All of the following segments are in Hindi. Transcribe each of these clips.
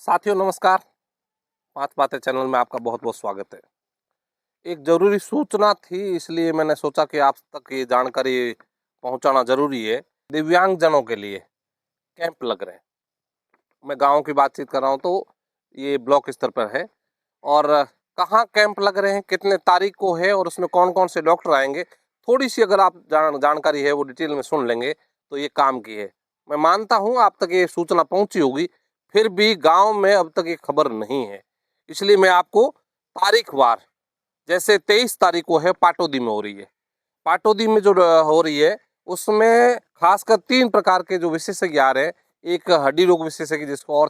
साथियों नमस्कार। पांच बातें चैनल में आपका बहुत बहुत स्वागत है। एक ज़रूरी सूचना थी, इसलिए मैंने सोचा कि आप तक ये जानकारी पहुंचाना ज़रूरी है। दिव्यांगजनों के लिए कैंप लग रहे हैं। मैं गांव की बातचीत कर रहा हूं, तो ये ब्लॉक स्तर पर है। और कहाँ कैंप लग रहे हैं, कितने तारीख को है और उसमें कौन कौन से डॉक्टर आएंगे, थोड़ी सी अगर आप जानकारी है वो डिटेल में सुन लेंगे तो ये काम की है। मैं मानता हूँ आप तक ये सूचना पहुंची होगी, फिर भी गांव में अब तक ये खबर नहीं है। इसलिए मैं आपको तारीख वार, जैसे 23 तारीख को है पाटौदी में हो रही है। पाटौदी में जो हो रही है उसमें खासकर 3 प्रकार के जो विशेषज्ञ आ रहे हैं। एक हड्डी रोग विशेषज्ञ जिसको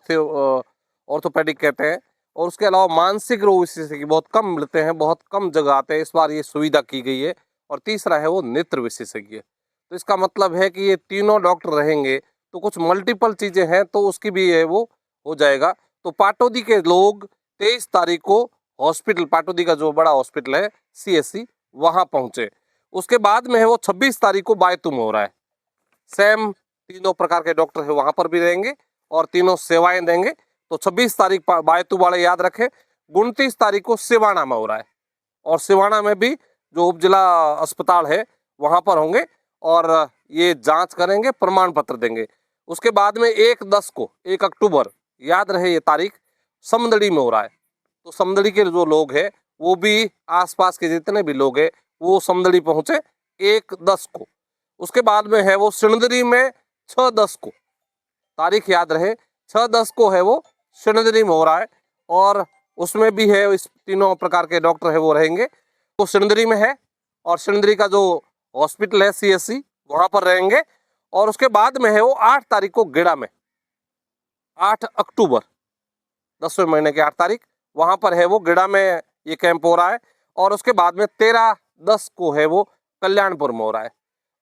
ऑर्थोपेडिक कहते हैं, और उसके अलावा मानसिक रोग विशेषज्ञ बहुत कम मिलते हैं, बहुत कम जगह आते हैं। इस बार ये सुविधा की गई है। और तीसरा है वो नेत्र विशेषज्ञ। तो इसका मतलब है कि ये तीनों डॉक्टर रहेंगे, तो कुछ मल्टीपल चीज़ें हैं तो उसकी भी है वो हो जाएगा। तो पाटौदी के लोग 23 तारीख को हॉस्पिटल, पाटौदी का जो बड़ा हॉस्पिटल है CSC, वहाँ पहुँचे। उसके बाद में है वो 26 तारीख को बायतू में हो रहा है। सेम तीनों प्रकार के डॉक्टर है वहाँ पर भी रहेंगे और तीनों सेवाएं देंगे। तो 26 तारीख बायतू वाले याद रखें। 29 तारीख को सिवाना में हो रहा है, और सिवाना में भी जो उप जिला अस्पताल है वहाँ पर होंगे और ये जांच करेंगे, प्रमाण पत्र देंगे। उसके बाद में 1 अक्टूबर, याद रहे ये तारीख, समदड़ी में हो रहा है। तो समदड़ी के जो लोग हैं वो भी, आसपास के जितने भी लोग हैं वो समदड़ी पहुँचे 1/10 को। उसके बाद में है वो सिणदरी में 6/10 को, तारीख याद रहे 6/10 को है वो सिणदरी में हो रहा है। और उसमें भी है इस तीनों प्रकार के डॉक्टर है वो रहेंगे। तो सिणदरी में है और सिणदरी का जो हॉस्पिटल है CSC वहाँ पर रहेंगे। और उसके बाद में है वो 8 तारीख को गेड़ा में, 8 अक्टूबर, 10वें महीने की 8 तारीख, वहाँ पर है वो गेड़ा में ये कैंप हो रहा है। और उसके बाद में 13/10 को है वो कल्याणपुर में हो रहा है।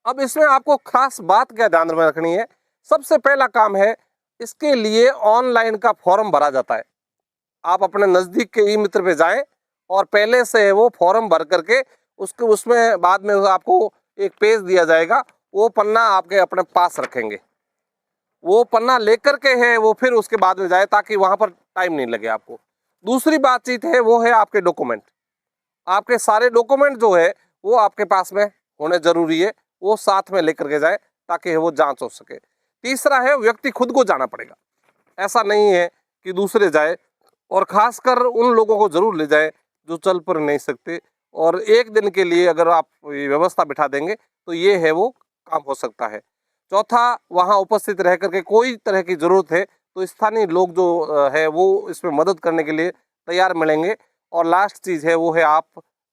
अब इसमें आपको खास बात क्या ध्यान में रखनी है, सबसे पहला काम है इसके लिए ऑनलाइन का फॉर्म भरा जाता है। आप अपने नज़दीक के ई मित्र पे जाएं और पहले से वो फॉर्म भर करके उसमें बाद में आपको एक पेज दिया जाएगा, वो पन्ना आपके अपने पास रखेंगे। वो पन्ना लेकर के है वो फिर उसके बाद में जाए, ताकि वहाँ पर टाइम नहीं लगे आपको। दूसरी बातचीत है वो है आपके डॉक्यूमेंट। आपके सारे डॉक्यूमेंट जो है वो आपके पास में होने जरूरी है, वो साथ में लेकर के जाए ताकि वो जांच हो सके। तीसरा है व्यक्ति खुद को जाना पड़ेगा, ऐसा नहीं है कि दूसरे जाए। और खासकर उन लोगों को जरूर ले जाए जो चल पर नहीं सकते। और एक दिन के लिए अगर आप ये व्यवस्था बिठा देंगे तो ये है वो काम हो सकता है। चौथा, वहाँ उपस्थित रह करके कोई तरह की ज़रूरत है तो स्थानीय लोग जो है वो इसमें मदद करने के लिए तैयार मिलेंगे। और लास्ट चीज़ है वो है आप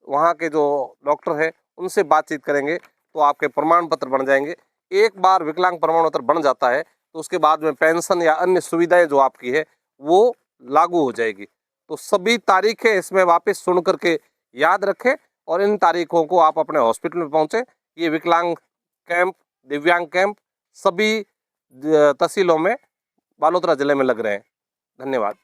वहाँ के जो डॉक्टर है उनसे बातचीत करेंगे तो आपके प्रमाण पत्र बन जाएंगे। एक बार विकलांग प्रमाण पत्र बन जाता है तो उसके बाद में पेंशन या अन्य सुविधाएं जो आपकी है वो लागू हो जाएगी। तो सभी तारीखें इसमें वापस सुन करके याद रखें और इन तारीखों को आप अपने हॉस्पिटल में पहुँचें। ये विकलांग कैंप, दिव्यांग कैंप सभी तहसीलों में बालोतरा जिले में लग रहे हैं। धन्यवाद।